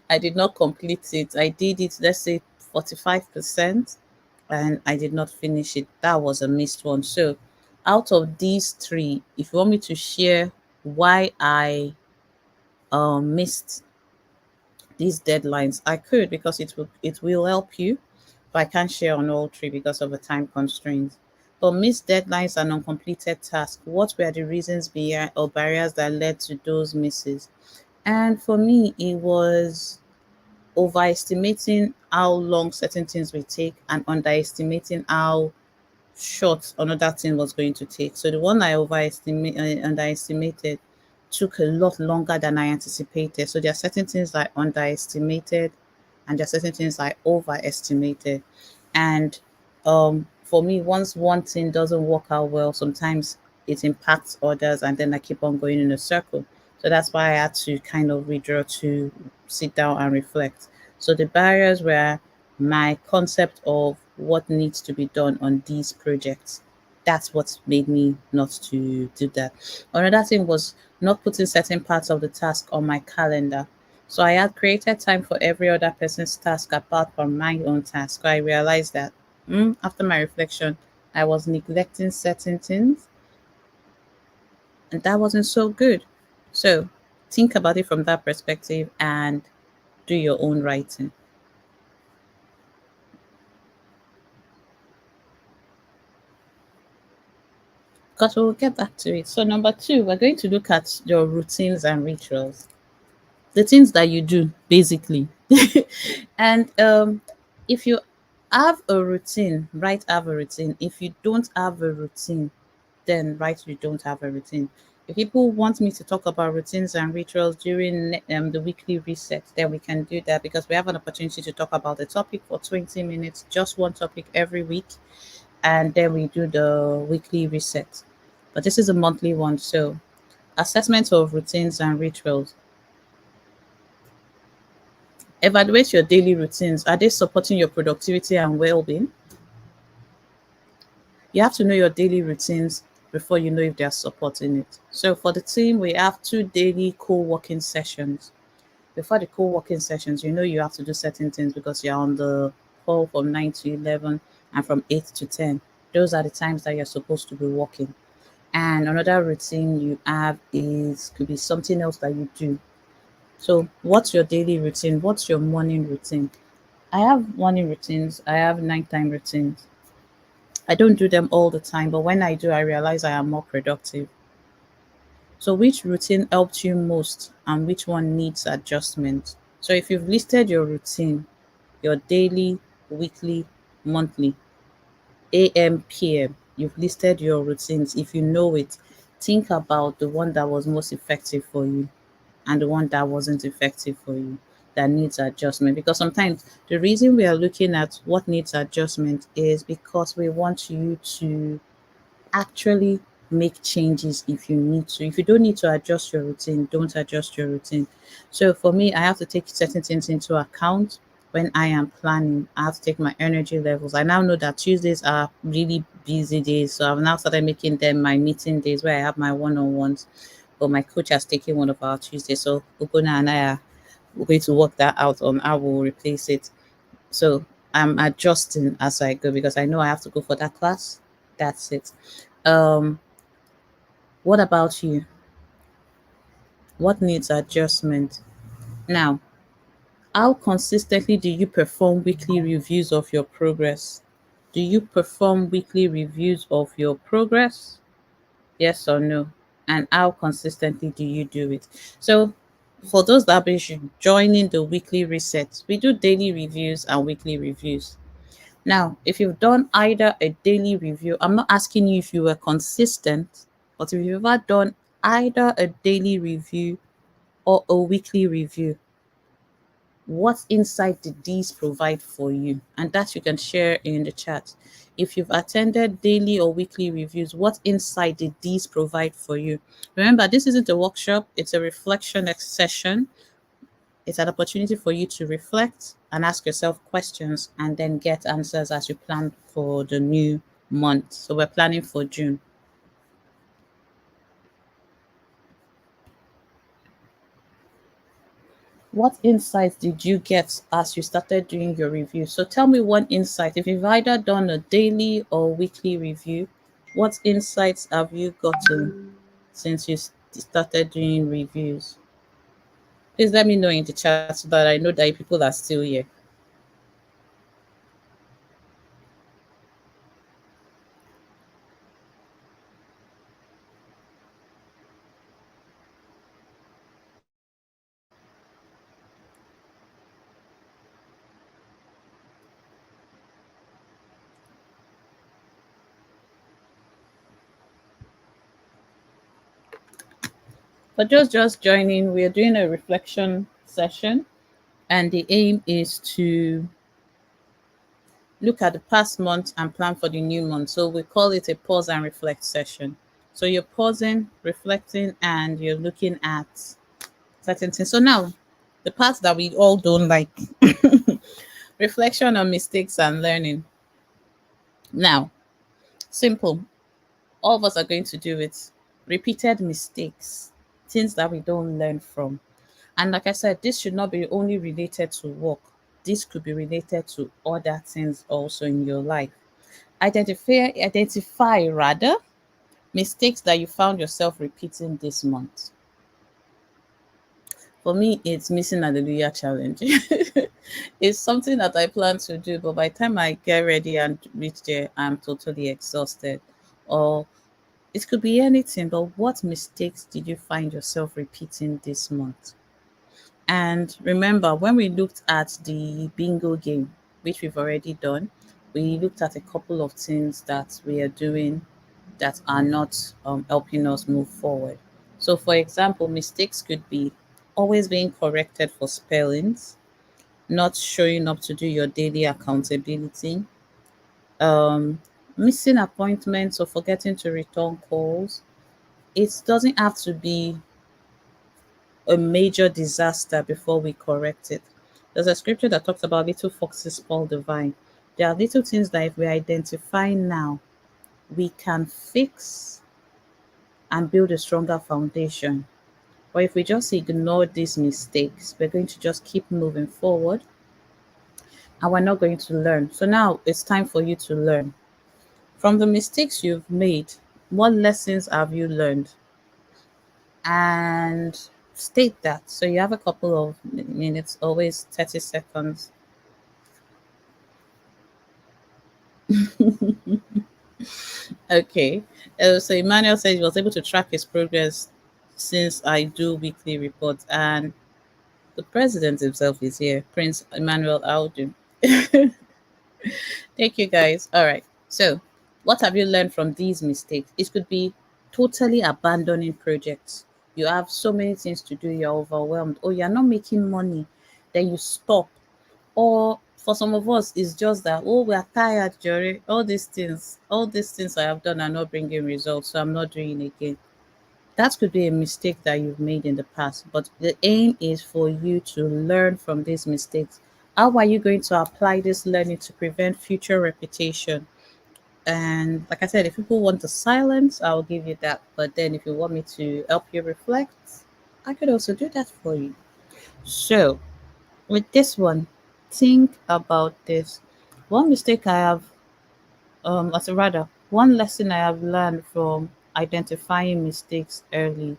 [SPEAKER 1] I did not complete it. I did it, let's say 45%, and I did not finish it. That was a missed one. So out of these three, if you want me to share why I missed these deadlines, I could, because it will help you, but I can't share on all three because of the time constraints. But missed deadlines and uncompleted tasks, what were the reasons behind or barriers that led to those misses? And for me, it was overestimating how long certain things will take and underestimating how short another thing was going to take. So the one I underestimated took a lot longer than I anticipated. So there are certain things I underestimated and there are certain things I overestimated. And for me, once one thing doesn't work out well, sometimes it impacts others and then I keep on going in a circle. So that's why I had to kind of withdraw to sit down and reflect. So the barriers were my concept of what needs to be done on these projects. That's what made me not to do that. Another thing was not putting certain parts of the task on my calendar. So I had created time for every other person's task apart from my own task. So I realized that after my reflection, I was neglecting certain things and that wasn't so good. So think about it from that perspective and do your own writing. Because we'll get back to it. So, number two, we're going to look at your routines and rituals, the things that you do basically. And if you have a routine, write have a routine. If you don't have a routine, then write you don't have a routine. If people want me to talk about routines and rituals during the weekly reset, then we can do that because we have an opportunity to talk about the topic for 20 minutes, just one topic every week, and then we do the weekly reset. But this is a monthly one, so assessment of routines and rituals. Evaluate your daily routines. Are they supporting your productivity and well-being? You have to know your daily routines before you know if they are supporting it. So for the team, we have 2 daily co-working sessions. Before the co-working sessions, you know you have to do certain things because you're on the call from 9 to 11 and from 8 to 10. Those are the times that you're supposed to be working. And another routine you have is could be something else that you do. So what's your daily routine? What's your morning routine? I have morning routines. I have nighttime routines. I don't do them all the time, but when I do, I realize I am more productive. So which routine helped you most and which one needs adjustment? So if you've listed your routine, your daily, weekly, monthly, AM, PM, you've listed your routines. If you know it, think about the one that was most effective for you and the one that wasn't effective for you that needs adjustment. Because sometimes the reason we are looking at what needs adjustment is because we want you to actually make changes if you need to. If you don't need to adjust your routine, don't adjust your routine. So for me, I have to take certain things into account when I am planning. I have to take my energy levels. I now know that Tuesdays are really busy days. So I've now started making them my meeting days where I have my one-on-ones. But my coach has taken one of our Tuesdays. So Ukona and I are going to work that out on how we'll replace it. So I'm adjusting as I go because I know I have to go for that class. That's it. Um, what about you? What needs adjustment? Now, how consistently do you perform weekly reviews of your progress? Do you perform weekly reviews of your progress? Yes or no? And how consistently do you do it? So, for those that be joining the weekly reset, we do daily reviews and weekly reviews. Now, if you've done either a daily review, I'm not asking you if you were consistent. But if you've ever done either a daily review or a weekly review, what insight did these provide for you? And that you can share in the chat. If you've attended daily or weekly reviews, what insight did these provide for you? Remember, this isn't a workshop, it's a reflection session. It's an opportunity for you to reflect and ask yourself questions and then get answers as you plan for the new month. So we're planning for June. What insights did you get as you started doing your review? So tell me one insight. If you've either done a daily or weekly review, what insights have you gotten since you started doing reviews? Please let me know in the chat so that I know that people are still here. For just joining, we are doing a reflection session, and the aim is to look at the past month and plan for the new month. So we call it a pause and reflect session. So you're pausing, reflecting, and you're looking at certain things. So now, the parts that we all don't like, reflection on mistakes and learning. Now, simple. All of us are going to do it. Repeated mistakes, things that we don't learn from. And like I said, this should not be only related to work. This could be related to other things also in your life. Identify rather mistakes that you found yourself repeating this month. For me, it's missing hallelujah challenge. It's something that I plan to do, but by the time I get ready and reach there, I'm totally exhausted. Or it could be anything, but what mistakes did you find yourself repeating this month? And remember, when we looked at the bingo game, which we've already done, we looked at a couple of things that we are doing that are not helping us move forward. So, for example, mistakes could be always being corrected for spellings, not showing up to do your daily accountability, um, missing appointments or forgetting to return calls. It doesn't have to be a major disaster before we correct it. There's a scripture that talks about little foxes spoil the vine. There are little things that if we identify now, we can fix and build a stronger foundation. But if we just ignore these mistakes, we're going to just keep moving forward and we're not going to learn. So now it's time for you to learn. From the mistakes you've made, what lessons have you learned? And state that. So you have a couple of minutes, always 30 seconds. Okay. So Emmanuel said he was able to track his progress since I do weekly reports, and the president himself is here, Prince Emmanuel Audu. Thank you, guys. All right. So, what have you learned from these mistakes? It could be totally abandoning projects. You have so many things to do, you're overwhelmed, or you're not making money, then you stop. Or for some of us, it's just that, oh, we are tired, Jory. All these things I have done are not bringing results, so I'm not doing it again. That could be a mistake that you've made in the past, but the aim is for you to learn from these mistakes. How are you going to apply this learning to prevent future repetition? And like I said, if people want the silence, I'll give you that. But then if you want me to help you reflect, I could also do that for you. So with this one, think about this. One mistake I have, as a rather, one lesson I have learned from identifying mistakes early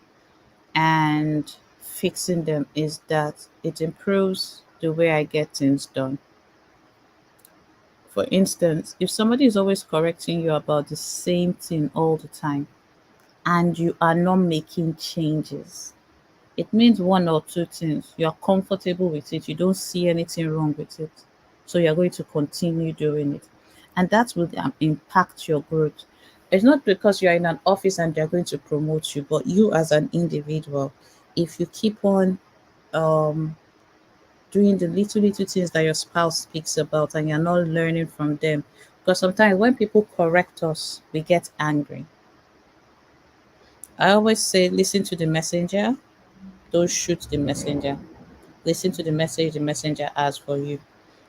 [SPEAKER 1] and fixing them is that it improves the way I get things done. For instance, if somebody is always correcting you about the same thing all the time and you are not making changes, it means one or two things. You are comfortable with it, you don't see anything wrong with it. So you're going to continue doing it. And that will impact your growth. It's not because you're in an office and they're going to promote you, but you as an individual, if you keep on um doing the little things that your spouse speaks about and you're not learning from them, because sometimes when people correct us, we get angry. I always say, listen to the messenger, don't shoot the messenger. Listen to the message the messenger has for you.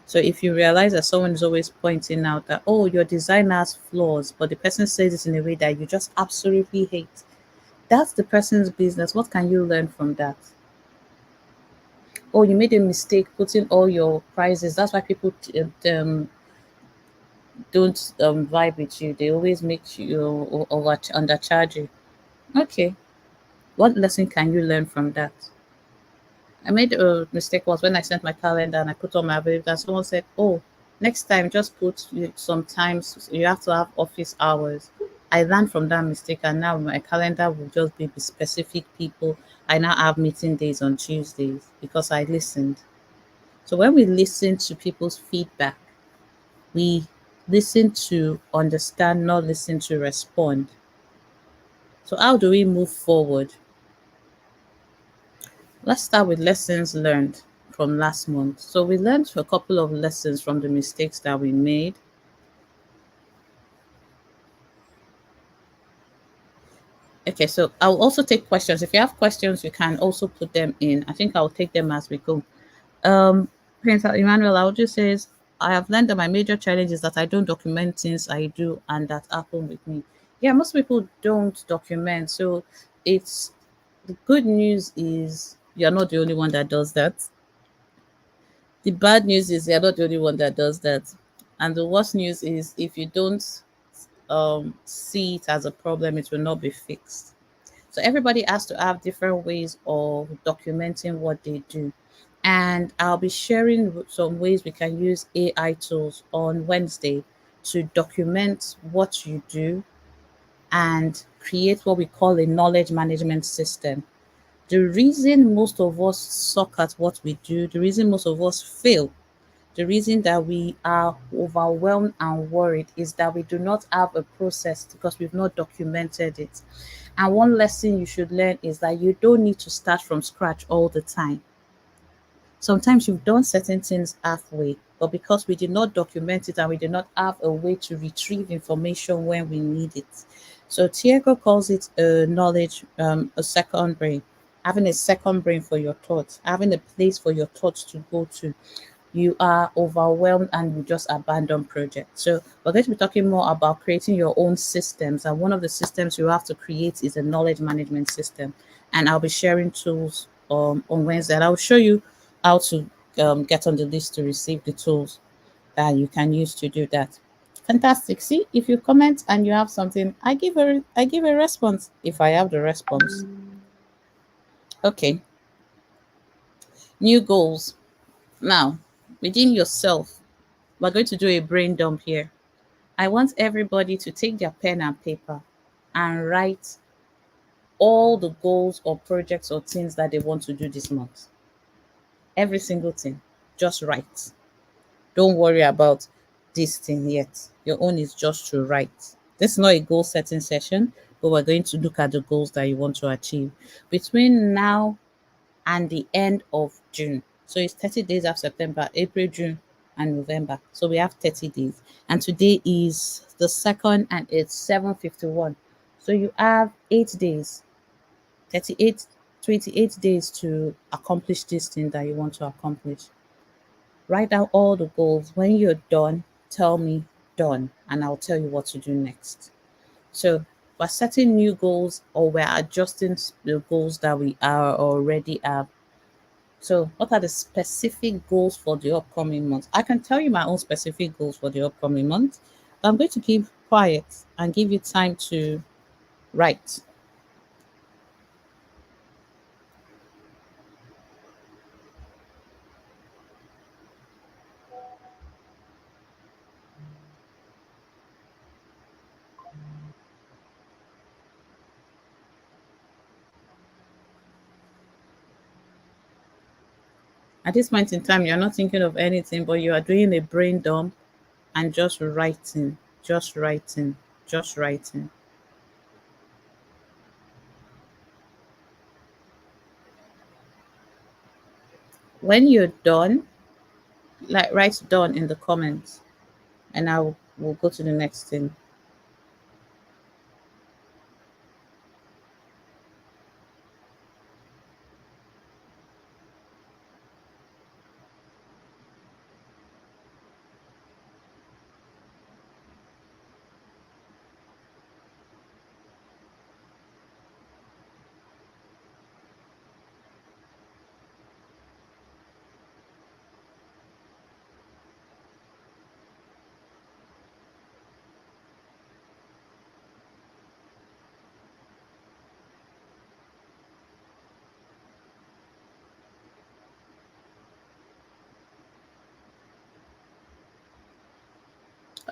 [SPEAKER 1] So if you realize that someone is always pointing out that, oh, your design has flaws, but the person says it in a way that you just absolutely hate, that's the person's business. What can you learn from that? Oh, you made a mistake putting all your prices. That's why people don't vibe with you. They always make you undercharge you. Okay, what lesson can you learn from that? I made a mistake was when I sent my calendar and I put on my availability and someone said, oh, next time just put sometimes you have to have office hours. I learned from that mistake and now my calendar will just be with specific people. I now have meeting days on Tuesdays because I listened. So when we listen to people's feedback, we listen to understand, not listen to respond. So how do we move forward? Let's start with lessons learned from last month. So we learned a couple of lessons from the mistakes that we made. Okay, so I'll also take questions. If you have questions, you can also put them in. I think I'll take them as we go. Um, Prince Emmanuel Audio says, I have learned that my major challenge is that I don't document things I do and that happen with me. Yeah, most people don't document. So it's the good news is you're not the only one that does that. The bad news is you're not the only one that does that. And the worst news is if you don't see it as a problem, it will not be fixed. So everybody has to have different ways of documenting what they do. And I'll be sharing some ways we can use AI tools on Wednesday to document what you do and create what we call a knowledge management system. The reason most of us suck at what we do, the reason most of us fail, the reason that we are overwhelmed and worried is that we do not have a process because we've not documented it. And one lesson you should learn is that you don't need to start from scratch all the time. Sometimes you've done certain things halfway, but because we did not document it and we did not have a way to retrieve information when we need it. So Tiago calls it a second brain, having a second brain for your thoughts, having a place for your thoughts to go to. You are overwhelmed and you just abandon projects. So we're going to be talking more about creating your own systems. And one of the systems you have to create is a knowledge management system. And I'll be sharing tools on Wednesday. And I'll show you how to get on the list to receive the tools that you can use to do that. Fantastic. See, if you comment and you have something, I give a response if I have the response. Okay. New goals. Now, within yourself, we're going to do a brain dump here. I want everybody to take their pen and paper and write all the goals or projects or things that they want to do this month. Every single thing. Just write. Don't worry about this thing yet. Your own is just to write. This is not a goal setting session, but we're going to look at the goals that you want to achieve between now and the end of June. So it's 30 days of September, April, June, and November. So we have 30 days. And today is the second and it's 7:51. So you have 8 days, 38, 28 days to accomplish this thing that you want to accomplish. Write out all the goals. When you're done, tell me done, and I'll tell you what to do next. So we're setting new goals or we're adjusting the goals that we are already have. So, what are the specific goals for the upcoming month? I can tell you my own specific goals for the upcoming month, but I'm going to keep quiet and give you time to write. At this point in time, you're not thinking of anything, but you are doing a brain dump and just writing, just writing. just writing. When you're done, like write done in the comments, and I will go to the next thing.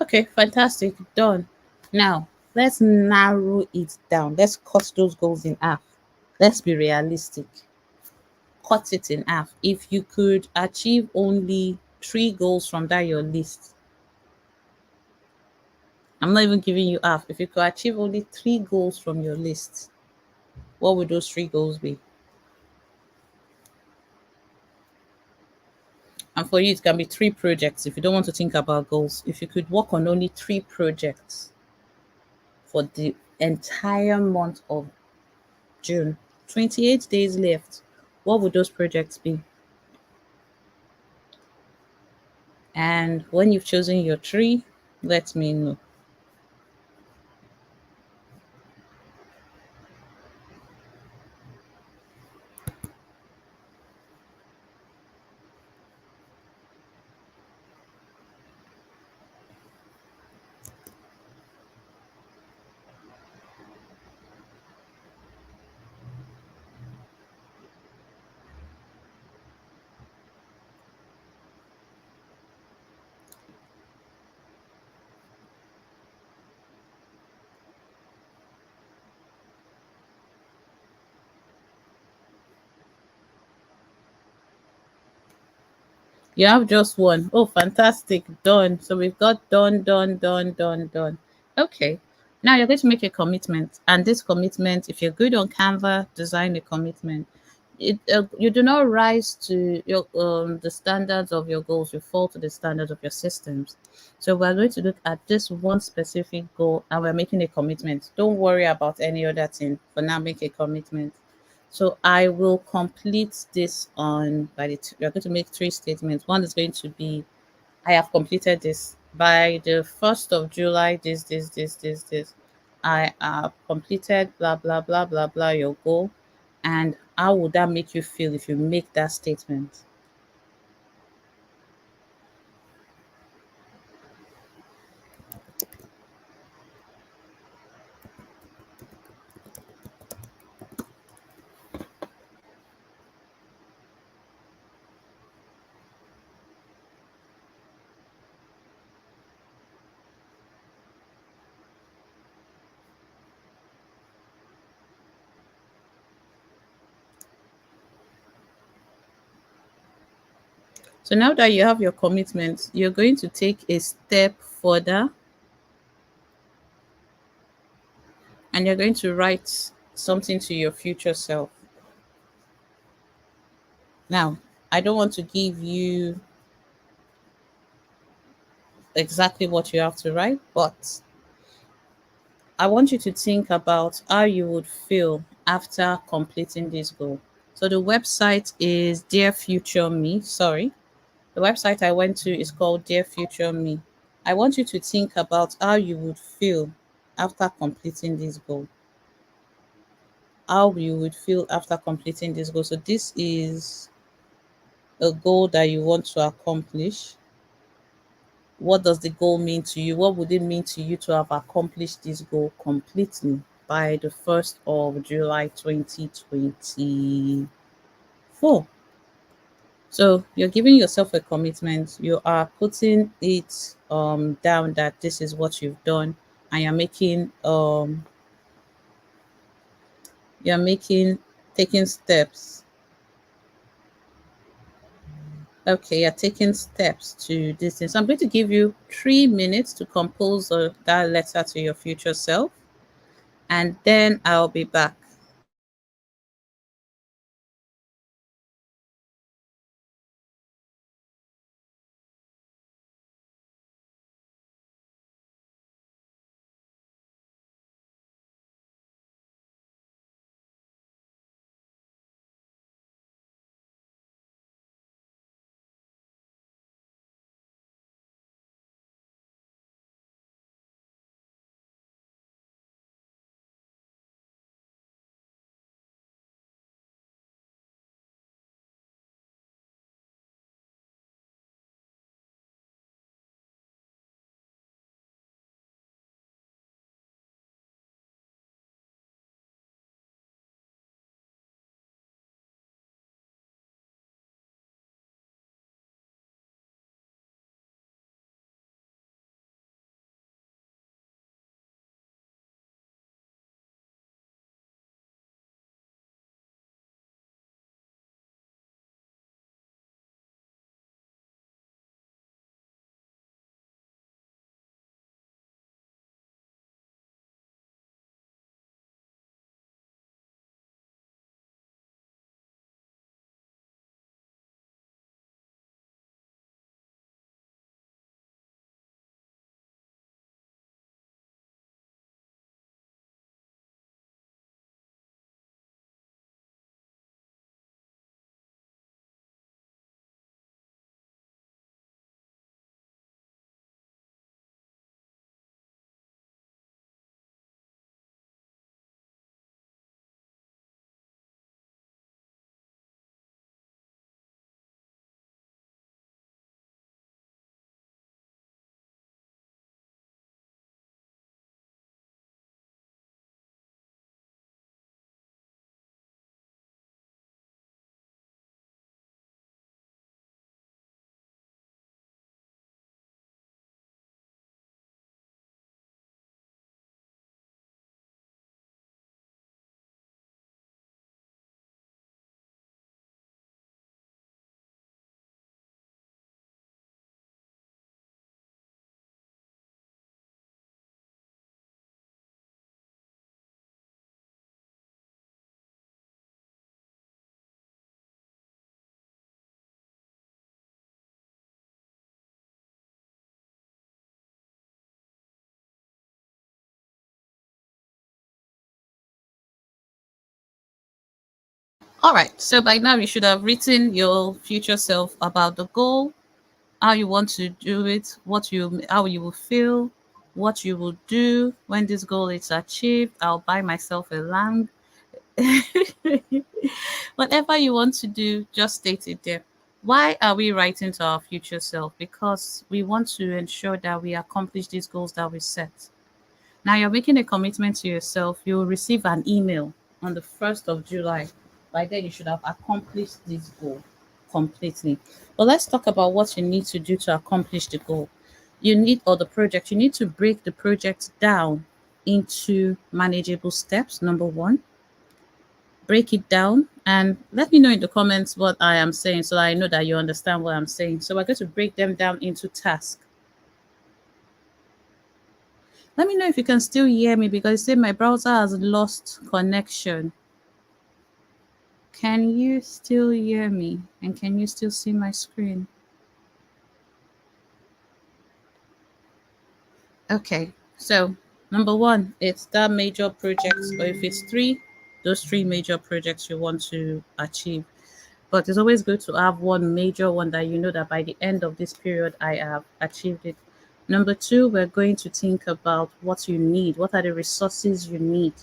[SPEAKER 1] Okay, fantastic. Done. Now, let's narrow it down. Let's cut those goals in half. Let's be realistic. Cut it in half. If you could achieve only three goals from that your list, I'm not even giving you half. If you could achieve only three goals from your list, what would those three goals be? And for you, it can be three projects if you don't want to think about goals. If you could work on only three projects for the entire month of June, 28 days left, what would those projects be? And when you've chosen your three, let me know. You have just one. Oh, fantastic. Done. So we've got done, done, done, done, done. Okay. Now you're going to make a commitment. And this commitment, if you're good on Canva, design a commitment. You do not rise to your the standards of your goals. You fall to the standards of your systems. So we're going to look at this one specific goal, and we're making a commitment. Don't worry about any other thing. For now, make a commitment. So I will complete this on by we're going to make three statements. One is going to be I have completed this by the 1st of July. This. I have completed blah blah blah blah blah your goal. And how would that make you feel if you make that statement? So now that you have your commitment, you're going to take a step further and you're going to write something to your future self. Now, I don't want to give you exactly what you have to write, but I want you to think about how you would feel after completing this goal. So the website is Dear Future Me. Sorry. The website I went to is called Dear Future Me. I want you to think about how you would feel after completing this goal. How you would feel after completing this goal. So this is a goal that you want to accomplish. What does the goal mean to you? What would it mean to you to have accomplished this goal completely by the 1st of July 2024? So you're giving yourself a commitment. You are putting it down that this is what you've done, and you're making taking steps Okay, you're taking steps to this thing. So I'm going to give you 3 minutes to compose that letter to your future self, and then I'll be back. All right. So by now you should have written your future self about the goal, how you want to do it, how you will feel, what you will do when this goal is achieved. I'll buy myself a lamp. Whatever you want to do, just state it there. Why are we writing to our future self? Because we want to ensure that we accomplish these goals that we set. Now you're making a commitment to yourself. You'll receive an email on the 1st of July. By then, you should have accomplished this goal completely. But let's talk about what you need to do to accomplish the goal. You need, or the project, you need to break the project down into manageable steps. Number one, break it down and let me know in the comments what I am saying so I know that you understand what I'm saying. So we're going to break them down into tasks. Let me know if you can still hear me because it said my browser has lost connection. Can you still hear me? And can you still see my screen? Okay, so number one, it's that major projects, or if it's three, those three major projects you want to achieve. But it's always good to have one major one that you know that by the end of this period, I have achieved it. Number two, we're going to think about what you need. What are the resources you need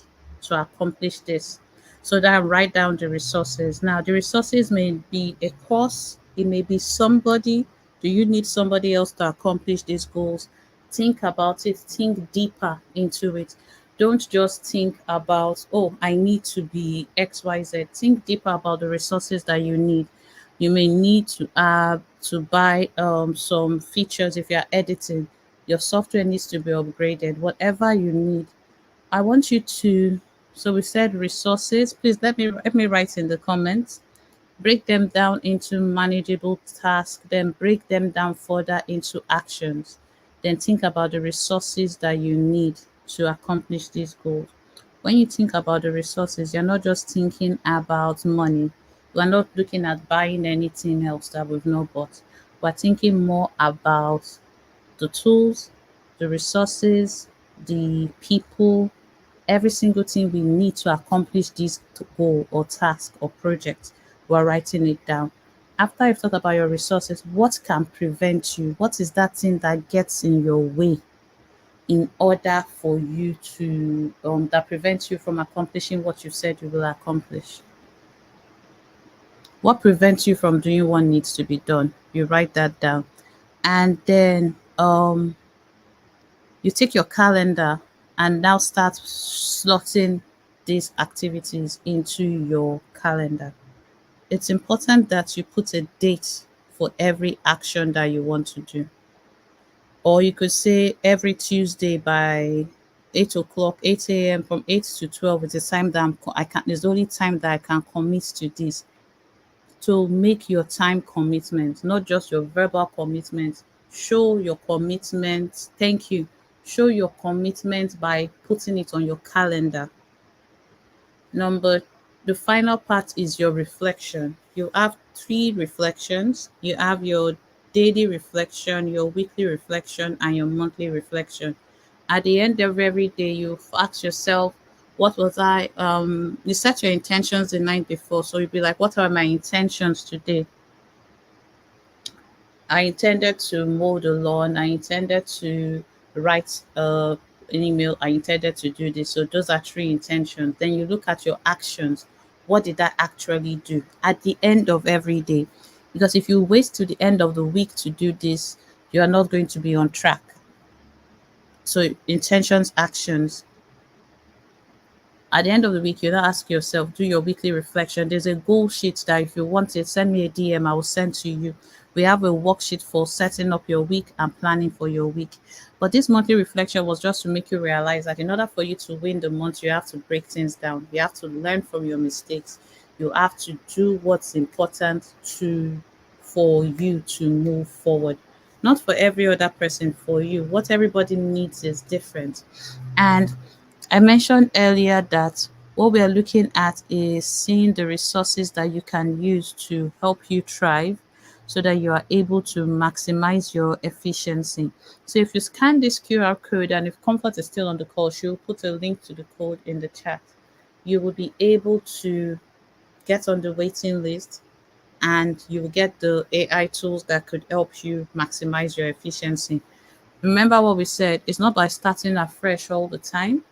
[SPEAKER 1] to accomplish this? So that write down the resources. Now, the resources may be a course, it may be somebody. Do you need somebody else to accomplish these goals? Think about it, think deeper into it. Don't just think about, oh, I need to be XYZ. Think deeper about the resources that you need. You may need to buy some features if you're editing. Your software needs to be upgraded. Whatever you need, I want you to. So we said resources. Please let me write in the comments break them down into manageable tasks, then break them down further into actions. Then think about the resources that you need to accomplish these goals. When you think about the resources, you're not just thinking about money. We're not looking at buying anything else that we've not bought. We're thinking more about the tools, the resources, the people, every single thing we need to accomplish this goal or task or project. We're writing it down. After you've thought about your resources, what can prevent you? What is that thing that gets in your way in order for you to that prevents you from accomplishing what you said you will accomplish? What prevents you from doing what needs to be done? You write that down, and then you take your calendar and now start slotting these activities into your calendar. It's important that you put a date for every action that you want to do. Or you could say every Tuesday by 8 o'clock, 8 a.m. from 8 to 12 is the time that I can, is the only time that I can commit to this. To make your time commitment, not just your verbal commitment. Show your commitment. Thank you. Show your commitment by putting it on your calendar. Number, the final part is your reflection. You have three reflections. You have your daily reflection, your weekly reflection, and your monthly reflection. At the end of every day, you ask yourself, what was I you set your intentions the night before. So you'd be like, what are my intentions today? I intended to mow the lawn. I intended to write an email. I intended to do this. So those are three intentions. Then you look at your actions. What did I actually do at the end of every day? Because if you wait to the end of the week to do this, you are not going to be on track. So intentions, actions, at the end of the week, you now ask yourself, do your weekly reflection. There's a goal sheet that if you want it, send me a DM, I will send to you. We have a worksheet for setting up your week and planning for your week. But this monthly reflection was just to make you realize that in order for you to win the month, you have to break things down. You have to learn from your mistakes. You have to do what's important to for you to move forward. Not for every other person, for you. What everybody needs is different. And I mentioned earlier that what we are looking at is seeing the resources that you can use to help you thrive so that you are able to maximize your efficiency. So if you scan this QR code and if Comfort is still on the call, she'll put a link to the code in the chat. You will be able to get on the waiting list and you will get the AI tools that could help you maximize your efficiency. Remember what we said, it's not by starting afresh all the time,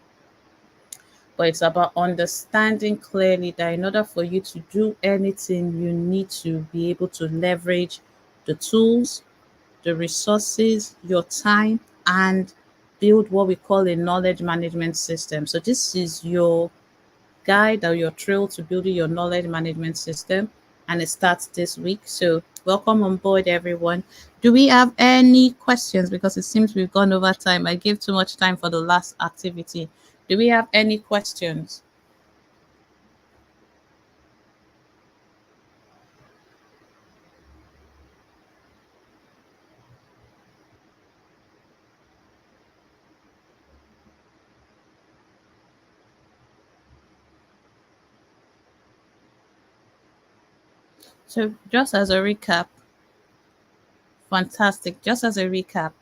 [SPEAKER 1] but it's about understanding clearly that in order for you to do anything, you need to be able to leverage the tools, the resources, your time, and build what we call a knowledge management system. So, this is your guide or your trail to building your knowledge management system, and it starts this week. So, welcome on board, everyone. Do we have any questions? Because it seems we've gone over time. I gave too much time for the last activity. Do we have any questions? So, just as a recap, fantastic. Just as a recap,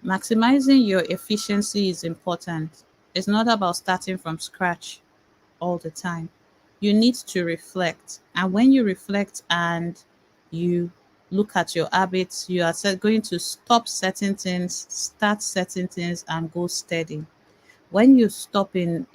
[SPEAKER 1] maximizing your efficiency is important. It's not about starting from scratch all the time. You need to reflect. And when you reflect and you look at your habits, you are going to stop certain things, start certain things, and go steady. When you stop in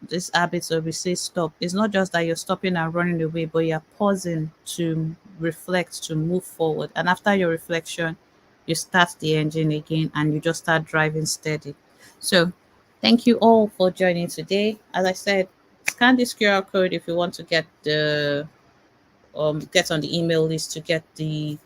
[SPEAKER 1] this habit, or we say stop, it's not just that you're stopping and running away, but you're pausing to reflect, to move forward. And after your reflection, you start the engine again and you just start driving steady. So thank you all for joining today. As I said, scan this QR code if you want to get the get on the email list to get the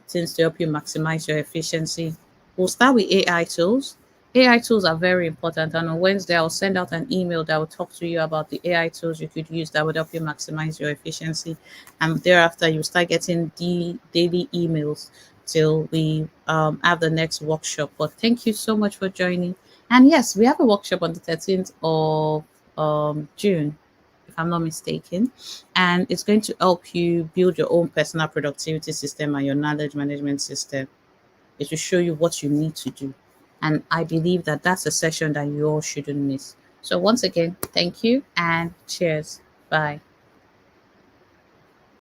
[SPEAKER 1] things to help you maximize your efficiency. We'll start with AI tools. AI tools are very important. And on Wednesday, I'll send out an email that will talk to you about the AI tools you could use that would help you maximize your efficiency. And thereafter, you start getting the daily emails till we have the next workshop. But thank you so much for joining. And yes, we have a workshop on the 13th of June, if I'm not mistaken. And it's going to help you build your own personal productivity system and your knowledge management system. It will show you what you need to do. And I believe that that's a session that you all shouldn't miss. So, once again, thank you and cheers. Bye.